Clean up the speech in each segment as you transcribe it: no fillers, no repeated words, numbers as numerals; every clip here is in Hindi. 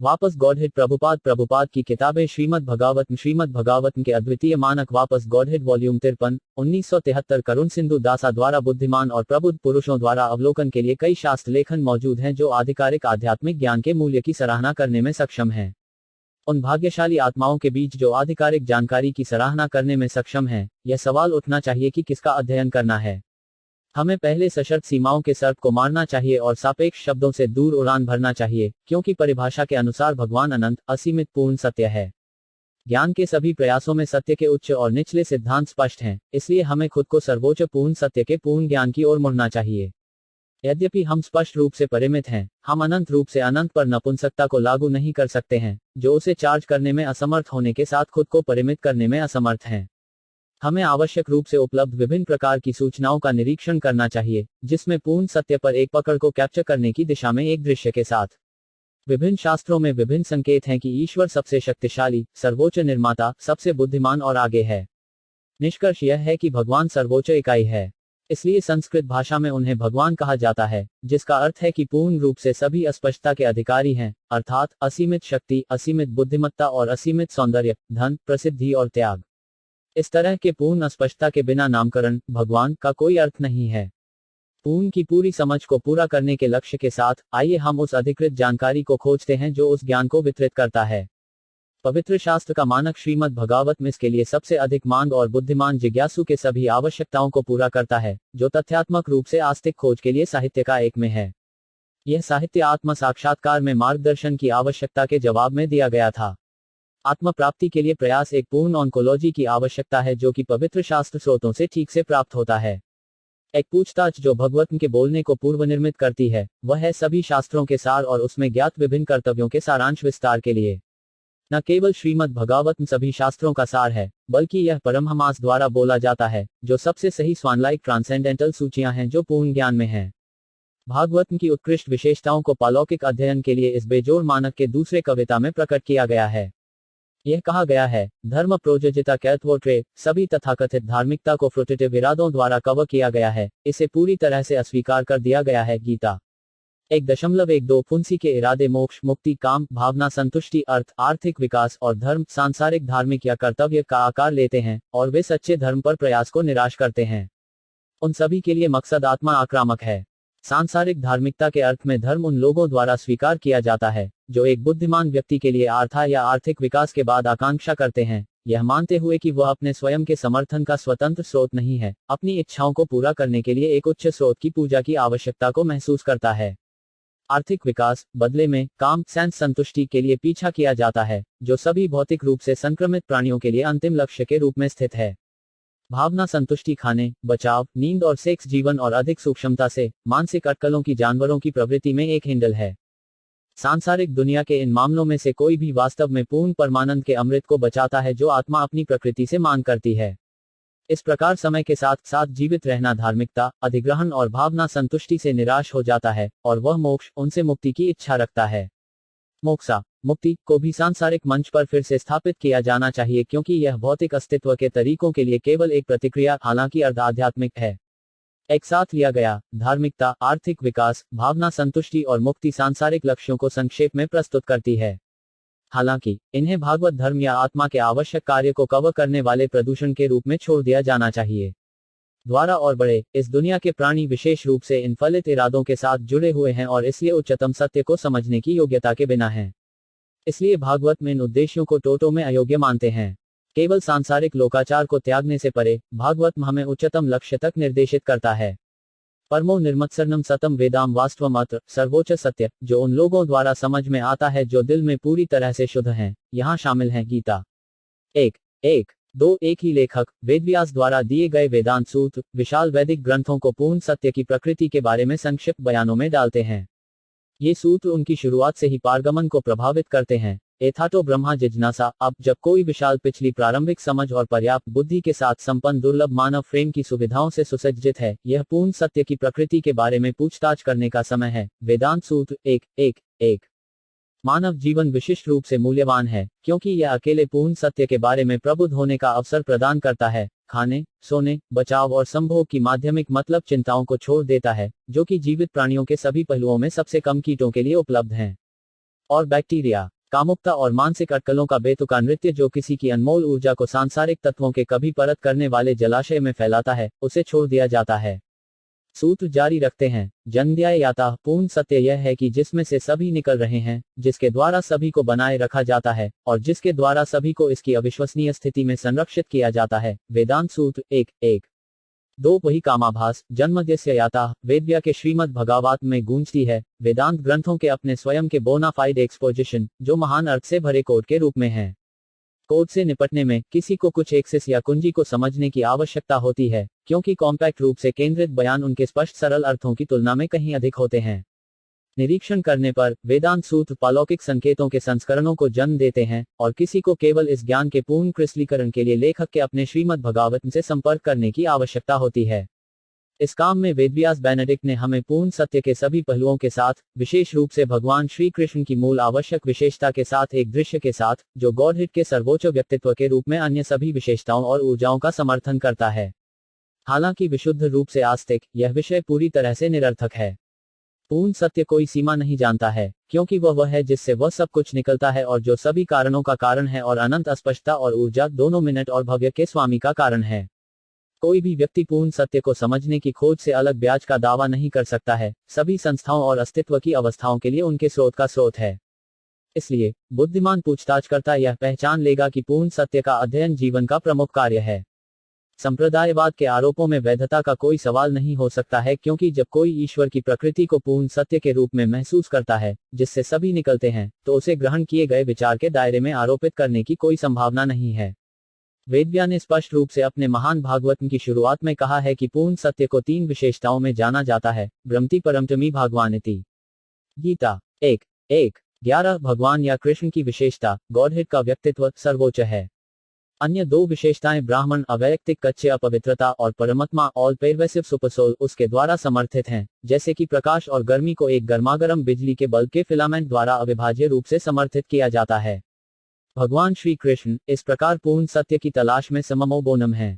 वापस गॉडहेड प्रभुपाद की किताबें श्रीमद् भगवतम के अद्वितीय मानक वापस गॉडहेड वॉल्यूम 53 1973 करुण सिंधु दासा द्वारा बुद्धिमान और प्रबुद्ध पुरुषों द्वारा अवलोकन के लिए कई शास्त्र लेखन मौजूद हैं जो आधिकारिक आध्यात्मिक ज्ञान के मूल्य की सराहना करने में सक्षम हैं। उन भाग्यशाली आत्माओं के बीच जो आधिकारिक जानकारी की सराहना करने में सक्षम हैं, यह सवाल उठना चाहिए कि किसका अध्ययन करना है। हमें पहले सशर्त सीमाओं के सर्प को मारना चाहिए और सापेक्ष शब्दों से दूर उड़ान भरना चाहिए, क्योंकि परिभाषा के अनुसार भगवान अनंत, असीमित, पूर्ण सत्य है। ज्ञान के सभी प्रयासों में सत्य के उच्च और निचले सिद्धांत स्पष्ट हैं, इसलिए हमें खुद को सर्वोच्च पूर्ण सत्य के पूर्ण ज्ञान की ओर मुड़ना चाहिए। यद्यपि हम स्पष्ट रूप से परिमित हैं, हम अनंत रूप से अनंत पर नपुंसकता को लागू नहीं कर सकते हैं, जो उसे चार्ज करने में असमर्थ होने के साथ खुद को परिमित करने में असमर्थ हैं। हमें आवश्यक रूप से उपलब्ध विभिन्न प्रकार की सूचनाओं का निरीक्षण करना चाहिए, जिसमें पूर्ण सत्य पर एक पकड़ को कैप्चर करने की दिशा में एक दृश्य के साथ। विभिन्न शास्त्रों में विभिन्न संकेत हैं कि ईश्वर सबसे शक्तिशाली, सर्वोच्च निर्माता, सबसे बुद्धिमान और आगे है। निष्कर्ष यह है कि भगवान सर्वोच्च इकाई है, इसलिए संस्कृत भाषा में उन्हें भगवान कहा जाता है, जिसका अर्थ है कि पूर्ण रूप से सभी अस्पष्टता के अधिकारी हैं, अर्थात असीमित शक्ति, असीमित बुद्धिमत्ता और असीमित सौंदर्य, धन, प्रसिद्धि और त्याग। इस तरह के पूर्ण अस्पष्टता के बिना नामकरण भगवान का कोई अर्थ नहीं है। पूर्ण की पूरी समझ को पूरा करने के लक्ष्य के साथ आइए हम उस अधिकृत जानकारी को खोजते हैं जो उस ज्ञान को वितरित करता है। पवित्र शास्त्र का मानक श्रीमद् भगवतम इसके लिए सबसे अधिक मांग और बुद्धिमान जिज्ञासु के सभी आवश्यकताओं को पूरा करता है, जो तथ्यात्मक रूप से आस्तिक खोज के लिए साहित्य का एक में है। यह साहित्य आत्म साक्षात्कार में मार्गदर्शन की आवश्यकता के जवाब में दिया गया था। आत्म प्राप्ति के लिए प्रयास एक पूर्ण ऑन्कोलॉजी की आवश्यकता है जो कि पवित्र शास्त्र स्रोतों से ठीक से प्राप्त होता है। एक पूछताछ जो भगवतम के बोलने को पूर्वनिर्मित करती है, वह है सभी शास्त्रों के सार और उसमें ज्ञात विभिन्न कर्तव्यों के सारांश विस्तार के लिए। न केवल श्रीमद् भगवतम सभी शास्त्रों का सार है, बल्कि यह परमहंस द्वारा बोला जाता है, जो सबसे सही स्वानलाइक ट्रांसेंडेंटल सूचियां हैं जो पूर्ण ज्ञान में हैं। भागवतम की उत्कृष्ट विशेषताओं को पालौकिक अध्ययन के लिए इस बेजोड़ मानक के दूसरे कविता में प्रकट किया गया है। यह कहा गया है, धर्म प्रोजजिता कैथवोट्रे, सभी तथाकथित धार्मिकता को फ्रुटिटिव इरादों द्वारा कवर किया गया है, इसे पूरी तरह से अस्वीकार कर दिया गया है। गीता 1.12 फुंसी के इरादे मोक्ष, मुक्ति, काम, भावना, संतुष्टि, अर्थ, आर्थिक विकास और धर्म सांसारिक धार्मिक या कर्तव्य का आकार लेते हैं और वे सच्चे धर्म पर प्रयास को निराश करते हैं। उन सभी के लिए मकसद आत्मा आक्रामक है। सांसारिक धार्मिकता के अर्थ में धर्म उन लोगों द्वारा स्वीकार किया जाता है जो एक बुद्धिमान व्यक्ति के लिए आर्था या आर्थिक विकास के बाद आकांक्षा करते हैं, यह मानते हुए कि वह अपने स्वयं के समर्थन का स्वतंत्र स्रोत नहीं है, अपनी इच्छाओं को पूरा करने के लिए एक उच्च स्रोत की पूजा की आवश्यकता को महसूस करता है। आर्थिक विकास बदले में काम, सेंस संतुष्टि के लिए पीछा किया जाता है, जो सभी भौतिक रूप से संक्रमित प्राणियों के लिए अंतिम लक्ष्य के रूप में स्थित है। भावना संतुष्टि खाने, बचाव, नींद और सेक्स जीवन और अधिक सूक्ष्मता से मानसिक अटकलों की जानवरों की प्रवृत्ति में एक हिंडल है। सांसारिक दुनिया के इन मामलों में से कोई भी वास्तव में पूर्ण परमानंद के अमृत को बचाता है जो आत्मा अपनी प्रकृति से मांग करती है। इस प्रकार समय के साथ साथ जीवित रहना धार्मिकता, अधिग्रहण और भावना संतुष्टि से निराश हो जाता है और वह मोक्ष, उनसे मुक्ति की इच्छा रखता है। मोक्षा, मुक्ति को भी सांसारिक मंच पर फिर से स्थापित किया जाना चाहिए क्योंकि यह भौतिक अस्तित्व के तरीकों के लिए केवल एक प्रतिक्रिया, हालांकि अर्ध आध्यात्मिक है। एक साथ लिया गया धार्मिकता, आर्थिक विकास, भावना संतुष्टि और मुक्ति सांसारिक लक्ष्यों को संक्षेप में प्रस्तुत करती है। हालांकि इन्हें भागवत धर्म या आत्मा के आवश्यक कार्य को कवर करने वाले प्रदूषण के रूप में छोड़ दिया जाना चाहिए। द्वारा और बड़े, इस दुनिया के प्राणी विशेष रूप से इन फलित इरादों के साथ जुड़े हुए हैं और इसलिए उच्चतम सत्य को समझने की योग्यता के बिना हैं। इसलिए भागवत में इन उद्देश्यों को टोटो में अयोग्य मानते हैं। केवल सांसारिक लोकाचार को त्यागने से परे, भागवत हमें उच्चतम लक्ष्य तक निर्देशित करता है। परमो निर्मत्सरणम सतम वेदाम वास्तवम अत्र, सर्वोच्च सत्य, जो उन लोगों द्वारा समझ में आता है जो दिल में पूरी तरह से शुद्ध हैं, यहाँ शामिल हैं। गीता 1:1-2 एक ही लेखक वेदव्यास द्वारा दिए गए वेदांत सूत्र विशाल वैदिक ग्रंथों को पूर्ण सत्य की प्रकृति के बारे में संक्षिप्त बयानों में डालते हैं। ये सूत्र उनकी शुरुआत से ही पारगमन को प्रभावित करते हैं। एथाटो ब्रह्मा जिज्ञासा, अब जब कोई विशाल पिछली प्रारंभिक समझ और पर्याप्त बुद्धि के साथ संपन्न दुर्लभ मानव फ्रेम की सुविधाओं से सुसज्जित है, यह पूर्ण सत्य की प्रकृति के बारे में पूछताछ करने का समय है। वेदांत सूत्र 1:1-1 मानव जीवन विशिष्ट रूप से मूल्यवान है क्योंकि यह अकेले पूर्ण सत्य के बारे में प्रबुद्ध होने का अवसर प्रदान करता है। खाने, सोने, बचाव और संभोग की माध्यमिक मतलब चिंताओं को छोड़ देता है, जो कि जीवित प्राणियों के सभी पहलुओं में सबसे कम कीटों के लिए उपलब्ध हैं। और बैक्टीरिया। कामुकता और मानसिक अटकलों का बेतुका नृत्य जो किसी की अनमोल ऊर्जा को सांसारिक तत्वों के कभी परत करने वाले जलाशय में फैलाता है, उसे छोड़ दिया जाता है। सूत्र जारी रखते हैं। जन्मध्याययाता पूर्ण सत्य यह है कि जिसमें से सभी निकल रहे हैं, जिसके द्वारा सभी को बनाए रखा जाता है और जिसके द्वारा सभी को इसकी अविश्वसनीय स्थिति में संरक्षित किया जाता है। वेदांत सूत्र 1:1-2 वही कामाभास जन्मध्यस्य याता वेद्या के श्रीमद् भगवत में गूंजती है। वेदांत ग्रंथों के अपने स्वयं के बोनाफाइड एक्सपोजिशन, जो महान अर्थ से भरे कोड के रूप में है। कोड से निपटने में किसी को कुछ एक्सेस या कुंजी को समझने की आवश्यकता होती है, क्योंकि कॉम्पैक्ट रूप से केंद्रित बयान उनके स्पष्ट सरल अर्थों की तुलना में कहीं अधिक होते हैं। निरीक्षण करने पर वेदांत सूत्र पालौकिक संकेतों के संस्करणों को जन्म देते हैं और किसी को केवल इस ज्ञान के पूर्ण क्रिस्टलीकरण के लिए लेखक के अपने श्रीमद् भगवत से संपर्क करने की आवश्यकता होती है। इस काम में वेदव्यास बेनेडिक्ट ने हमें पूर्ण सत्य के सभी पहलुओं के साथ, विशेष रूप से भगवान श्री कृष्ण की मूल आवश्यक विशेषता के साथ एक दृश्य के साथ, जो गॉडहेड के सर्वोच्च व्यक्तित्व के रूप में अन्य सभी विशेषताओं और ऊर्जाओं का समर्थन करता है। हालांकि विशुद्ध रूप से आस्तिक, यह विषय पूरी तरह से निरर्थक है। पूर्ण सत्य कोई सीमा नहीं जानता है, क्योंकि वह है जिससे वह सब कुछ निकलता है और जो सभी कारणों का कारण है और अनंत अस्पष्टता और ऊर्जा दोनों मिनट और भव्य के स्वामी का कारण है। कोई भी व्यक्ति पूर्ण सत्य को समझने की खोज से अलग ब्याज का दावा नहीं कर सकता है, सभी संस्थाओं और अस्तित्व की अवस्थाओं के लिए उनके स्रोत का स्रोत है। इसलिए बुद्धिमान पूछताछकर्ता यह पहचान लेगा कि पूर्ण सत्य का अध्ययन जीवन का प्रमुख कार्य है। संप्रदायवाद के आरोपों में वैधता का कोई सवाल नहीं हो सकता है, क्योंकि जब कोई ईश्वर की प्रकृति को पूर्ण सत्य के रूप में महसूस करता है, जिससे सभी निकलते हैं, तो उसे ग्रहण किए गए विचार के दायरे में आरोपित करने की कोई संभावना नहीं है। वेदव्यास ने स्पष्ट रूप से अपने महान भागवत की शुरुआत में कहा है कि पूर्ण सत्य को 3 विशेषताओं में जाना जाता है। ब्रह्मति परमतमी भागवानिति। गीता 1:1-11 भगवान या कृष्ण की विशेषता, गॉडहेड का व्यक्तित्व सर्वोच्च है। अन्य 2 विशेषताएं ब्राह्मण अवैयक्तिक कच्चे अपवित्रता और परमात्मा ऑल पेरवेसिव सुपरसोल उसके द्वारा समर्थित हैं, जैसे कि प्रकाश और गर्मी को एक गर्मागर्म बिजली के बल्ब के फिलामेंट द्वारा अविभाज्य रूप से समर्थित किया जाता है। भगवान श्री कृष्ण इस प्रकार पूर्ण सत्य की तलाश में सममो बोनम है।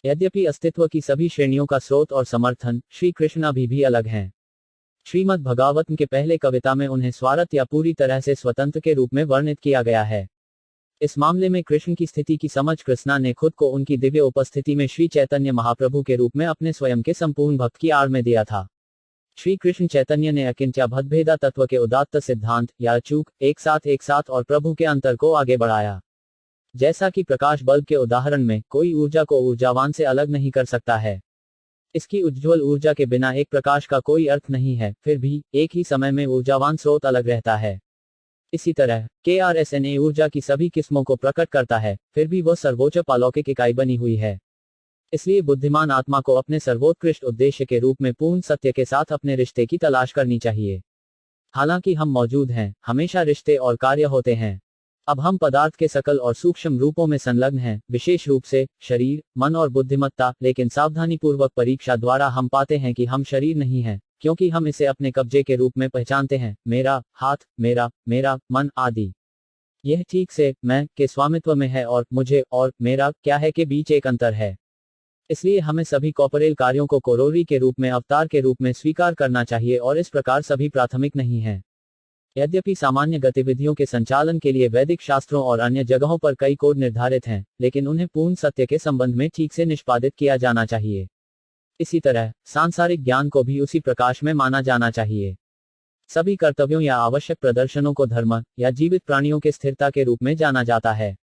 यद्यपि अस्तित्व की सभी श्रेणियों का स्रोत और समर्थन, श्री कृष्ण अभी भी अलग हैं। श्रीमद् भगवत के पहले कविता में उन्हें स्वार्थ या पूरी तरह से स्वतंत्र के रूप में वर्णित किया गया है। इस मामले में कृष्ण की स्थिति की समझ कृष्णा ने खुद को उनकी दिव्य उपस्थिति में श्री चैतन्य महाप्रभु के रूप में अपने स्वयं के संपूर्ण भक्त की आड़ में दिया था। श्री कृष्ण चैतन्य ने अकिंच्या भदभेदा तत्व के उदात्त सिद्धांत या अचूक एक साथ और प्रभु के अंतर को आगे बढ़ाया। जैसा कि प्रकाश बल्ब के उदाहरण में कोई ऊर्जा को ऊर्जावान से अलग नहीं कर सकता है। इसकी उज्ज्वल ऊर्जा के बिना एक प्रकाश का कोई अर्थ नहीं है, फिर भी एक ही समय में ऊर्जावान स्रोत अलग रहता है। इसी तरह KRSNA ऊर्जा की सभी किस्मों को प्रकट करता है, फिर भी वह सर्वोच्च पालौकिक इकाई बनी हुई है। इसलिए बुद्धिमान आत्मा को अपने सर्वोत्कृष्ट उद्देश्य के रूप में पूर्ण सत्य के साथ अपने रिश्ते की तलाश करनी चाहिए। हालांकि हम मौजूद हैं, हमेशा रिश्ते और कार्य होते हैं। अब हम पदार्थ के सकल और सूक्ष्म रूपों में संलग्न हैं, विशेष रूप से शरीर, मन और बुद्धिमत्ता, लेकिन सावधानीपूर्वक परीक्षा द्वारा हम पाते हैं कि हम शरीर नहीं हैं, क्योंकि हम इसे अपने कब्जे के रूप में पहचानते हैं, मेरा हाथ, मेरा मन आदि। यह ठीक से मैं के स्वामित्व में है और मुझे और मेरा क्या है के बीच एक अंतर है। इसलिए हमें सभी कॉर्पोरेल कार्यों को कोरोरी के रूप में, अवतार के रूप में स्वीकार करना चाहिए और इस प्रकार सभी प्राथमिक नहीं हैं। यद्यपि सामान्य गतिविधियों के संचालन के लिए वैदिक शास्त्रों और अन्य जगहों पर कई कोड निर्धारित हैं, लेकिन उन्हें पूर्ण सत्य के संबंध में ठीक से निष्पादित किया जाना चाहिए। इसी तरह सांसारिक ज्ञान को भी उसी प्रकाश में माना जाना चाहिए। सभी कर्तव्यों या आवश्यक प्रदर्शनों को धर्म या जीवित प्राणियों के स्थिरता के रूप में जाना जाता है।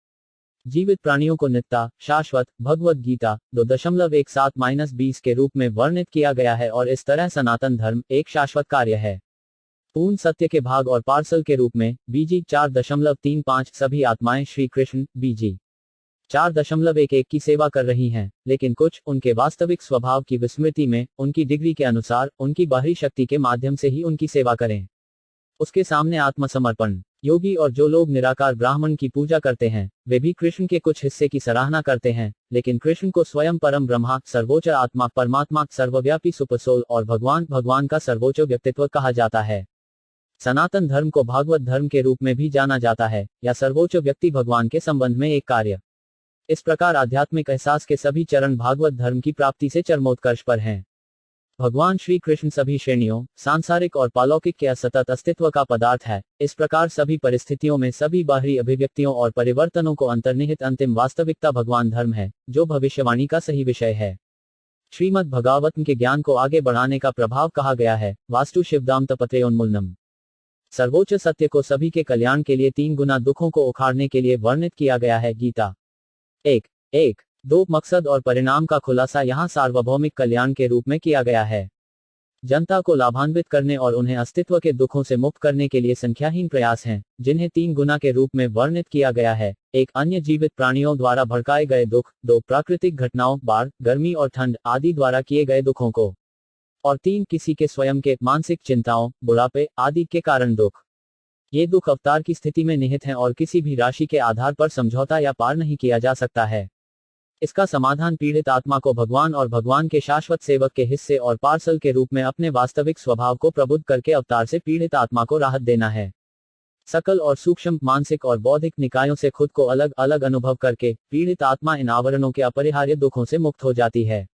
जीवित प्राणियों को नित्य, शाश्वत, भगवद गीता 2.17-20 के रूप में वर्णित किया गया है और इस तरह सनातन धर्म एक शाश्वत कार्य है। पूर्ण सत्य के भाग और पार्सल के रूप में BG 4.35 सभी आत्माएं श्री कृष्ण BG 4.11 की सेवा कर रही हैं, लेकिन कुछ उनके वास्तविक स्वभाव की विस्मृति में, उनकी डिग्री के अनुसार, उनकी बाहरी शक्ति के माध्यम से ही उनकी सेवा करें। उसके सामने आत्मसमर्पण। योगी और जो लोग निराकार ब्राह्मण की पूजा करते हैं, वे भी कृष्ण के कुछ हिस्से की सराहना करते हैं, लेकिन कृष्ण को स्वयं परम ब्रह्मा, सर्वोच्च आत्मा, परमात्मा, सर्वव्यापी सुपरसोल और भगवान का सर्वोच्च व्यक्तित्व कहा जाता है। सनातन धर्म को भागवत धर्म के रूप में भी जाना जाता है, या सर्वोच्च व्यक्ति भगवान के संबंध में एक कार्य। इस प्रकार आध्यात्मिक एहसास के सभी चरण भागवत धर्म की प्राप्ति से चरमोत्कर्ष पर हैं। भगवान श्री कृष्ण सभी श्रेणियों, सांसारिक और पालौकिक के असतत अस्तित्व का पदार्थ है। इस प्रकार सभी परिस्थितियों में सभी बाहरी अभिव्यक्तियों और परिवर्तनों को अंतर्निहित अंतिम वास्तविकता भगवान धर्म है, जो भविष्यवाणी का सही विषय है। श्रीमद् भगवतम के ज्ञान को आगे बढ़ाने का प्रभाव कहा गया है। वास्तु शिवदाम तपत्रेयोन्मूलनम। सर्वोच्च सत्य को सभी के कल्याण के लिए 3 गुना दुखों को उखाड़ने के लिए वर्णित किया गया है। गीता 1:1-2 मकसद और परिणाम का खुलासा यहाँ सार्वभौमिक कल्याण के रूप में किया गया है। जनता को लाभान्वित करने और उन्हें अस्तित्व के दुखों से मुक्त करने के लिए संख्याहीन प्रयास हैं, जिन्हें 3 गुना के रूप में वर्णित किया गया है। 1 अन्य जीवित प्राणियों द्वारा भड़काए गए दुख, 2 प्राकृतिक घटनाओं, बाढ़, गर्मी और ठंड आदि द्वारा किए गए दुखों को, और 3 किसी के स्वयं के मानसिक चिंताओं, बुढ़ापे आदि के कारण दुख। ये दुख अवतार की स्थिति में निहित हैं और किसी भी राशि के आधार पर समझौता या पार नहीं किया जा सकता है। इसका समाधान पीड़ित आत्मा को भगवान और भगवान के शाश्वत सेवक के हिस्से और पार्सल के रूप में अपने वास्तविक स्वभाव को प्रबुद्ध करके अवतार से पीड़ित आत्मा को राहत देना है। सकल और सूक्ष्म मानसिक और बौद्धिक निकायों से खुद को अलग अलग अनुभव करके पीड़ित आत्मा इन आवरणों के अपरिहार्य दुखों से मुक्त हो जाती है।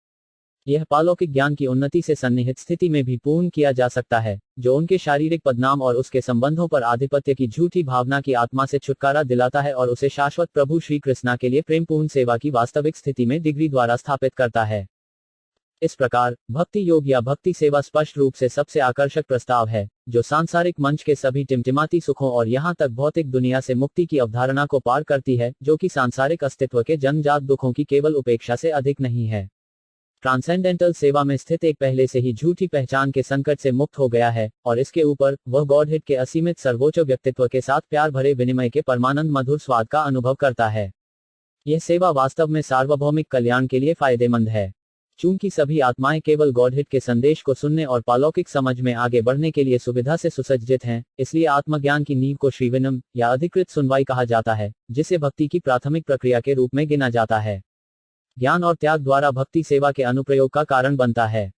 यह पालौकिक ज्ञान की उन्नति से सन्निहित स्थिति में भी पूर्ण किया जा सकता है, जो उनके शारीरिक पदनाम और उसके संबंधों पर आधिपत्य की झूठी भावना की आत्मा से छुटकारा दिलाता है और उसे शाश्वत प्रभु श्री कृष्णा के लिए प्रेमपूर्ण सेवा की वास्तविक स्थिति में डिग्री द्वारा स्थापित करता है। इस प्रकार भक्ति योग या भक्ति सेवा स्पष्ट रूप से सबसे आकर्षक प्रस्ताव है, जो सांसारिक मंच के सभी टिमटिमाती सुखों और यहाँ तक भौतिक दुनिया से मुक्ति की अवधारणा को पार करती है, जो कि सांसारिक अस्तित्व के जन्मजात दुखों की केवल उपेक्षा से अधिक नहीं है। ट्रांसेंडेंटल सेवा में स्थित एक पहले से ही झूठी पहचान के संकट से मुक्त हो गया है, और इसके ऊपर वह गॉडहेड के असीमित सर्वोच्च व्यक्तित्व के साथ प्यार भरे विनिमय के परमानंद मधुर स्वाद का अनुभव करता है। यह सेवा वास्तव में सार्वभौमिक कल्याण के लिए फायदेमंद है। चूंकि सभी आत्माएं केवल गॉडहेड के संदेश को सुनने और पालौकिक समझ में आगे बढ़ने के लिए सुविधा से सुसज्जित हैं, इसलिए आत्मज्ञान की नींव को श्रीविनम या अधिकृत सुनवाई कहा जाता है, जिसे भक्ति की प्राथमिक प्रक्रिया के रूप में गिना जाता है। ज्ञान और त्याग द्वारा भक्ति सेवा के अनुप्रयोग का कारण बनता है।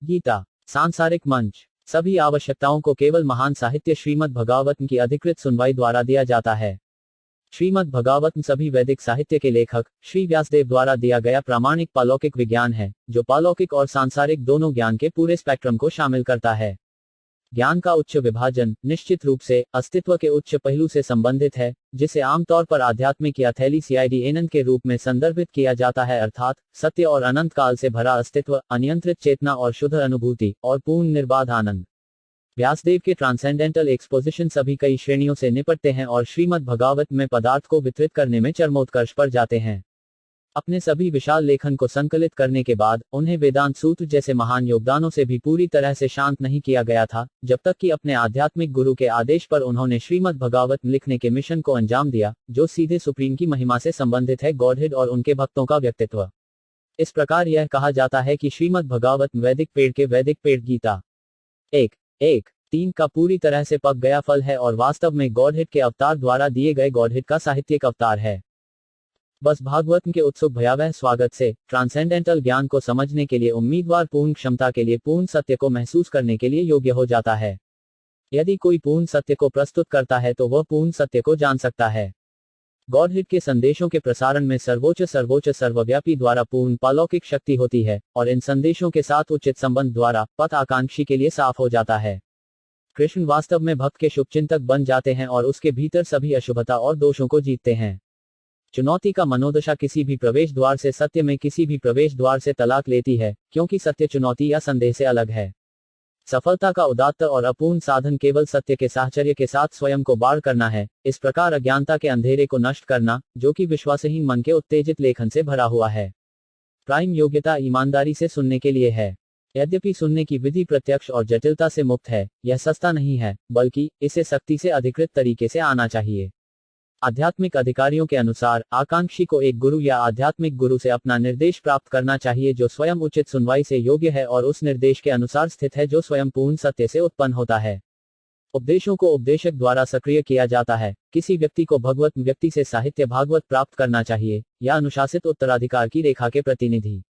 गीता सांसारिक मंच। सभी आवश्यकताओं को केवल महान साहित्य श्रीमद् भगवतम की अधिकृत सुनवाई द्वारा दिया जाता है। श्रीमद् भगवतम सभी वैदिक साहित्य के लेखक श्री व्यासदेव द्वारा दिया गया प्रामाणिक पालौकिक विज्ञान है, जो पालौकिक और सांसारिक दोनों ज्ञान के पूरे स्पेक्ट्रम को शामिल करता है। ज्ञान का उच्च विभाजन निश्चित रूप से अस्तित्व के उच्च पहलू से संबंधित है, जिसे आमतौर पर आध्यात्मिक या थैलीसीआईडी के रूप में संदर्भित किया जाता है, अर्थात सत्य और अनंत काल से भरा अस्तित्व, अनियंत्रित चेतना और शुद्ध अनुभूति और पूर्ण निर्बाध आनंद। व्यासदेव के ट्रांसेंडेंटल एक्सपोजिशन सभी कई श्रेणियों से निपटते हैं और श्रीमद् भगवत में पदार्थ को वितरित करने में चरमोत्कर्ष पर जाते हैं। अपने सभी विशाल लेखन को संकलित करने के बाद उन्हें वेदांत सूत्र जैसे महान योगदानों से भी पूरी तरह से शांत नहीं किया गया था, जब तक कि अपने आध्यात्मिक गुरु के आदेश पर उन्होंने श्रीमद् भगवत लिखने के मिशन को अंजाम दिया, जो सीधे सुप्रीम की महिमा से संबंधित है, गॉडहेड और उनके भक्तों का व्यक्तित्व। इस प्रकार यह कहा जाता है कि श्रीमद् भगवत वैदिक पेड़ के वैदिक पेड़ गीता 1:1-3 का पूरी तरह से पक गया फल है और वास्तव में गॉडहेड के अवतार द्वारा दिए गए गॉडहेड का साहित्यिक अवतार है। बस भागवत के उत्सुक भयावह स्वागत से ट्रांसेंडेंटल ज्ञान को समझने के लिए उम्मीदवार पूर्ण क्षमता के लिए पूर्ण सत्य को महसूस करने के लिए योग्य हो जाता है। यदि कोई पूर्ण सत्य को प्रस्तुत करता है तो वह पूर्ण सत्य को जान सकता है। गॉडहेड के संदेशों के प्रसारण में सर्वोच्च सर्वव्यापी द्वारा पूर्ण पालौकिक शक्ति होती है, और इन संदेशों के साथ उचित संबंध द्वारा पथ आकांक्षी के लिए साफ हो जाता है। कृष्ण वास्तव में भक्त के शुभचिंतक बन जाते हैं और उसके भीतर सभी अशुभता और दोषों को जीतते हैं। चुनौती का मनोदशा किसी भी प्रवेश द्वार से सत्य में किसी भी प्रवेश द्वार से तलाक लेती है, क्योंकि सत्य चुनौती या संदेह से अलग है। सफलता का उदात्त और अपूर्ण साधन केवल सत्य के साहचर्य के साथ स्वयं को बाढ़ करना है, इस प्रकार अज्ञानता के अंधेरे को नष्ट करना, जो कि विश्वासहीन मन के उत्तेजित लेखन से भरा हुआ है। प्राइम योग्यता ईमानदारी से सुनने के लिए है। यद्यपि सुनने की विधि प्रत्यक्ष और जटिलता से मुक्त है, यह सस्ता नहीं है, बल्कि इसे सख्ती से अधिकृत तरीके से आना चाहिए। आध्यात्मिक अधिकारियों के अनुसार आकांक्षी को एक गुरु या आध्यात्मिक गुरु से अपना निर्देश प्राप्त करना चाहिए, जो स्वयं उचित सुनवाई से योग्य है और उस निर्देश के अनुसार स्थित है जो स्वयं पूर्ण सत्य से उत्पन्न होता है। उपदेशों को उपदेशक द्वारा सक्रिय किया जाता है। किसी व्यक्ति को भगवत व्यक्ति से साहित्य भागवत प्राप्त करना चाहिए, या अनुशासित उत्तराधिकार की रेखा के प्रतिनिधि।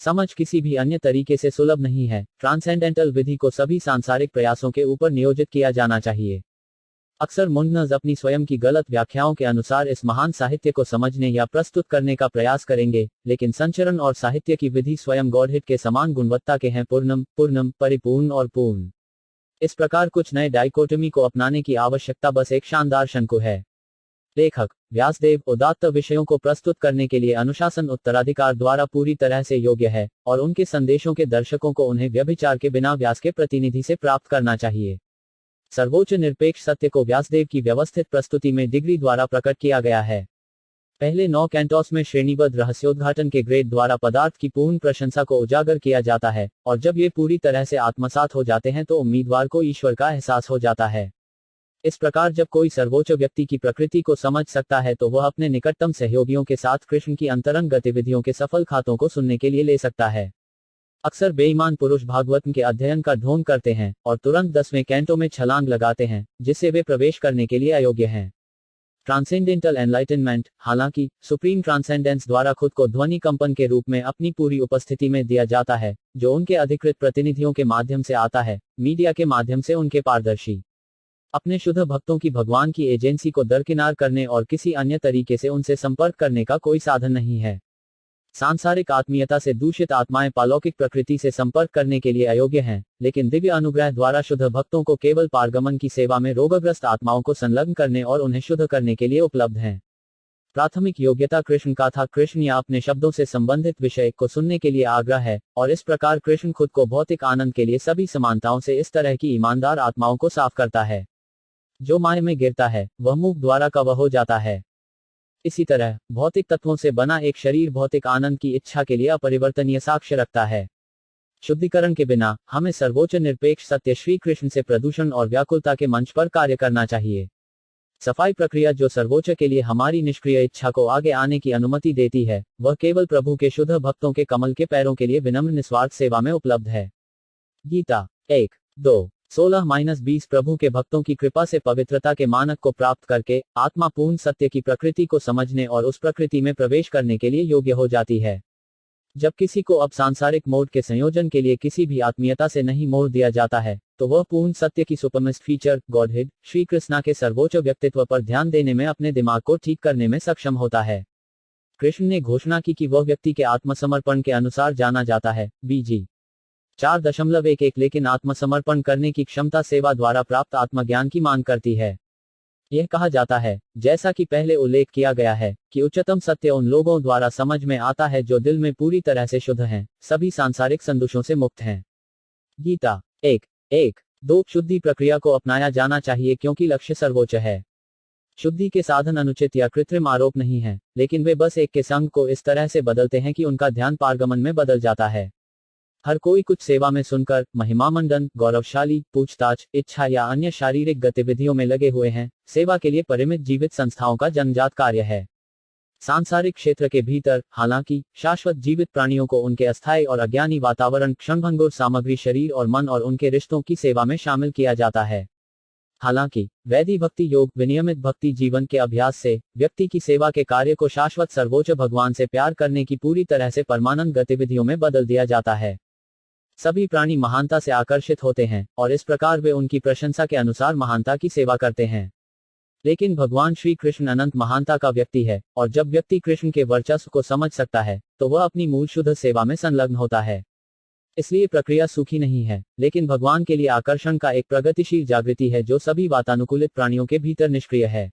समझ किसी भी अन्य तरीके से सुलभ नहीं है। ट्रांसेंडेंटल विधि को सभी सांसारिक प्रयासों के ऊपर नियोजित किया जाना चाहिए। अक्सर मुन्नज अपनी स्वयं की गलत व्याख्याओं के अनुसार इस महान साहित्य को समझने या प्रस्तुत करने का प्रयास करेंगे, लेकिन संचरण और साहित्य की विधि स्वयं गॉडहेड के समान गुणवत्ता के हैं, पूर्णम, पूर्णम, परिपूर्ण और पूर्ण। इस प्रकार कुछ नए डाइकोटमी को अपनाने की आवश्यकता बस एक शानदार शंकु है। लेखक व्यासदेव उदात्त विषयों को प्रस्तुत करने के लिए अनुशासन उत्तराधिकार द्वारा पूरी तरह से योग्य है, और उनके संदेशों के दर्शकों को उन्हें व्यभिचार के बिना व्यास के प्रतिनिधि से प्राप्त करना चाहिए। सर्वोच्च निरपेक्ष सत्य को व्यासदेव की व्यवस्थित प्रस्तुति में डिग्री द्वारा प्रकट किया गया है। पहले 9 कैंटोस में श्रेणीबद्ध रहस्योद्घाटन के ग्रेड द्वारा पदार्थ की पूर्ण प्रशंसा को उजागर किया जाता है, और जब ये पूरी तरह से आत्मसात हो जाते हैं तो उम्मीदवार को ईश्वर का एहसास हो जाता है। इस प्रकार जब कोई सर्वोच्च व्यक्ति की प्रकृति को समझ सकता है तो वह अपने निकटतम सहयोगियों के साथ कृष्ण की अंतरंग गतिविधियों के सफल खातों को सुनने के लिए ले सकता है। अक्सर बेईमान पुरुष भागवत के अध्ययन का ढोंग करते हैं और तुरंत 10वें कैंटो में छलांग लगाते हैं, जिससे वे प्रवेश करने के लिए अयोग्य हैं। ट्रांसेंडेंटल एनलाइटनमेंट, हालांकि सुप्रीम ट्रांसेंडेंस द्वारा खुद को ध्वनि कंपन के रूप में अपनी पूरी उपस्थिति में दिया जाता है, जो उनके अधिकृत प्रतिनिधियों के माध्यम से आता है, मीडिया के माध्यम से उनके पारदर्शी अपने शुद्ध भक्तों की भगवान की एजेंसी को दरकिनार करने और किसी अन्य तरीके से उनसे संपर्क करने का कोई साधन नहीं है। सांसारिक आत्मीयता से दूषित आत्माएं पालौकिक प्रकृति से संपर्क करने के लिए अयोग्य हैं, लेकिन दिव्य अनुग्रह द्वारा शुद्ध भक्तों को केवल पारगमन की सेवा में रोगग्रस्त आत्माओं को संलग्न करने और उन्हें शुद्ध करने के लिए उपलब्ध हैं। प्राथमिक योग्यता कृष्ण का था कृष्ण या अपने शब्दों से संबंधित विषय को सुनने के लिए आग्रह है, और इस प्रकार कृष्ण खुद को भौतिक आनंद के लिए सभी समानताओं से इस तरह की ईमानदार आत्माओं को साफ करता है। जो माया में गिरता है वह मुख द्वारा कवह हो जाता है। इसी तरह भौतिक तत्वों से बना एक शरीर भौतिक आनंद की इच्छा के लिए अपरिवर्तनीय साक्ष्य रखता है। शुद्धिकरण के बिना हमें सर्वोच्च निरपेक्ष सत्य श्री कृष्ण से प्रदूषण और व्याकुलता के मंच पर कार्य करना चाहिए। सफाई प्रक्रिया जो सर्वोच्च के लिए हमारी निष्क्रिय इच्छा को आगे आने की अनुमति देती है, वह केवल प्रभु के शुद्ध भक्तों के कमल के पैरों के लिए विनम्र निस्वार्थ सेवा में उपलब्ध है। गीता 1:2-16-20 प्रभु के भक्तों की कृपा से पवित्रता के मानक को प्राप्त करके आत्मा पूर्ण सत्य की प्रकृति को समझने और उस प्रकृति में प्रवेश करने के लिए योग्य हो जाती है। जब किसी को अब सांसारिक मोड के संयोजन के लिए किसी भी आत्मीयता से नहीं मोड़ दिया जाता है, तो वह पूर्ण सत्य की सुपरमोस्ट फीचर गॉडहेड श्री कृष्णा के सर्वोच्च व्यक्तित्व पर ध्यान देने में अपने दिमाग को ठीक करने में सक्षम होता है। कृष्ण ने घोषणा की कि वह व्यक्ति के आत्मसमर्पण के अनुसार जाना जाता है। BG 4.11 लेकिन आत्मसमर्पण करने की क्षमता सेवा द्वारा प्राप्त आत्मज्ञान की मांग करती है। यह कहा जाता है, जैसा कि पहले उल्लेख किया गया है, कि उच्चतम सत्य उन लोगों द्वारा समझ में आता है जो दिल में पूरी तरह से शुद्ध हैं, सभी सांसारिक संदोषों से मुक्त हैं। गीता 1:1-2 शुद्धि प्रक्रिया को अपनाया जाना चाहिए क्योंकि लक्ष्य सर्वोच्च है। शुद्धि के साधन अनुचित या कृत्रिम आरोप नहीं है, लेकिन वे बस एक के संग को इस तरह से बदलते हैं कि उनका ध्यान पारगमन में बदल जाता है। हर कोई कुछ सेवा में सुनकर महिमामंडन, गौरवशाली, पूछताछ, इच्छा या अन्य शारीरिक गतिविधियों में लगे हुए हैं। सेवा के लिए परिमित जीवित संस्थाओं का जन्मजात कार्य है। सांसारिक क्षेत्र के भीतर, हालांकि, शाश्वत जीवित प्राणियों को उनके अस्थायी और अज्ञानी वातावरण, क्षणभंगुर सामग्री, शरीर और मन और उनके रिश्तों की सेवा में शामिल किया जाता है। हालांकि, वैधि भक्ति योग विनियमित भक्ति जीवन के अभ्यास से व्यक्ति की सेवा के कार्य को शाश्वत सर्वोच्च भगवान से प्यार करने की पूरी तरह से परमानेंट गतिविधियों में बदल दिया जाता है। सभी प्राणी महानता से आकर्षित होते हैं और इस प्रकार वे उनकी प्रशंसा के अनुसार महानता की सेवा करते हैं। लेकिन भगवान श्री कृष्ण अनंत महानता का व्यक्ति है, और जब व्यक्ति कृष्ण के वर्चस्व को समझ सकता है, तो वह अपनी मूल शुद्ध सेवा में संलग्न होता है। इसलिए प्रक्रिया सूखी नहीं है, लेकिन भगवान के लिए आकर्षण का एक प्रगतिशील जागृति है जो सभी वातानुकूलित प्राणियों के भीतर निष्क्रिय है।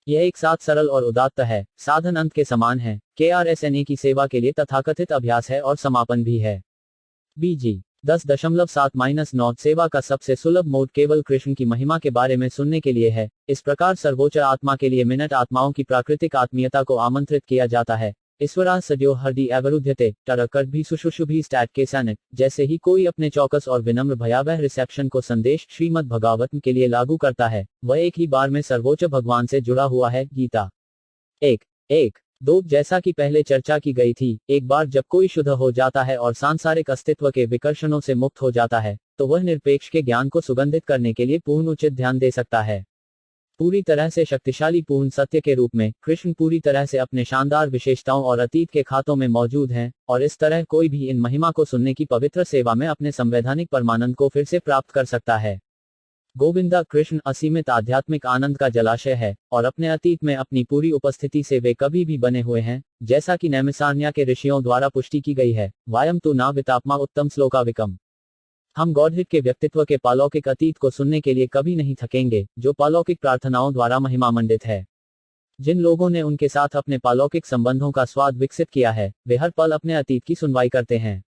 यह एक साथ सरल और उदात्त है, साधन अंत के समान है, KRSNA की सेवा के लिए तथाकथित अभ्यास है और समापन भी है। BG 10.7-9 सेवा का सबसे सुलभ मोड केवल कृष्ण की महिमा के बारे में सुनने के लिए है। इस प्रकार सर्वोच्च आत्मा के लिए मिनट आत्माओं की प्राकृतिक आत्मीयता को आमंत्रित किया जाता है। ईश्वरा सद्यो हृदि अवरुध्यते टरकर भी सुशुशुभि स्टैट के सैनिक। जैसे ही कोई अपने चौकस और विनम्र भयावह रिसेप्शन को संदेश श्रीमद् भगवत के लिए लागू करता है, वह एक ही बार में सर्वोच्च भगवान से जुड़ा हुआ है। गीता 1:1-2 जैसा कि पहले चर्चा की गई थी, एक बार जब कोई शुद्ध हो जाता है और सांसारिक अस्तित्व के विकर्षणों से मुक्त हो जाता है, तो वह निरपेक्ष के ज्ञान को सुगंधित करने के लिए पूर्ण उचित ध्यान दे सकता है। पूरी तरह से शक्तिशाली पूर्ण सत्य के रूप में कृष्ण पूरी तरह से अपने शानदार विशेषताओं और अतीत के खातों में मौजूद हैं, और इस तरह कोई भी इन महिमा को सुनने की पवित्र सेवा में अपने संवैधानिक परमानंद को फिर से प्राप्त कर सकता है। गोविंदा कृष्ण असीमित आध्यात्मिक आनंद का जलाशय है, और अपने अतीत में अपनी पूरी उपस्थिति से वे कभी भी बने हुए हैं, जैसा कि नैमिसारण्य के ऋषियों द्वारा पुष्टि की गई है। वायम तु ना वितात्मा उत्तम श्लोकाविकम। हम गॉडहेड के व्यक्तित्व के पालौकिक अतीत को सुनने के लिए कभी नहीं थकेंगे, जो पालौकिक प्रार्थनाओं द्वारा महिमामंडित है। जिन लोगों ने उनके साथ अपने पालौकिक संबंधों का स्वाद विकसित किया है, वे हर पल अपने अतीत की सुनवाई करते हैं।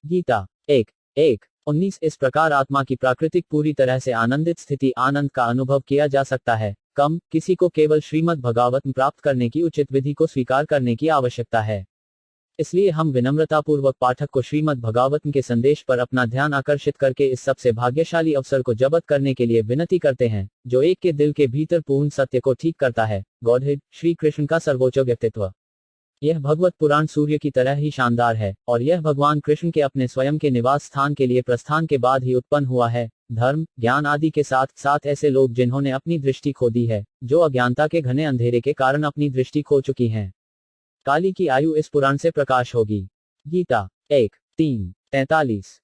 गीता 1:1-19। इस प्रकार आत्मा की प्राकृतिक पूरी तरह से आनंदित स्थिति आनंद का अनुभव किया जा सकता है। किसी को केवल श्रीमद् भगवत प्राप्त करने की उचित विधि को स्वीकार करने की आवश्यकता है। इसलिए हम विनम्रतापूर्वक पाठक को श्रीमद् भगवत के संदेश पर अपना ध्यान आकर्षित करके इस सबसे भाग्यशाली अवसर को जब्त करने के लिए विनती करते हैं, जो एक के दिल के भीतर पूर्ण सत्य को ठीक करता है। गॉडहेड श्री कृष्ण का सर्वोच्च व्यक्तित्व। यह भगवत पुराण सूर्य की तरह ही शानदार है, और यह भगवान कृष्ण के अपने स्वयं के निवास स्थान के लिए प्रस्थान के बाद ही उत्पन्न हुआ है। धर्म, ज्ञान आदि के साथ साथ ऐसे लोग जिन्होंने अपनी दृष्टि खो दी है, जो अज्ञानता के घने अंधेरे के कारण अपनी दृष्टि खो चुकी हैं। काली की आयु इस पुराण से प्रकाश होगी। गीता 1:3-43।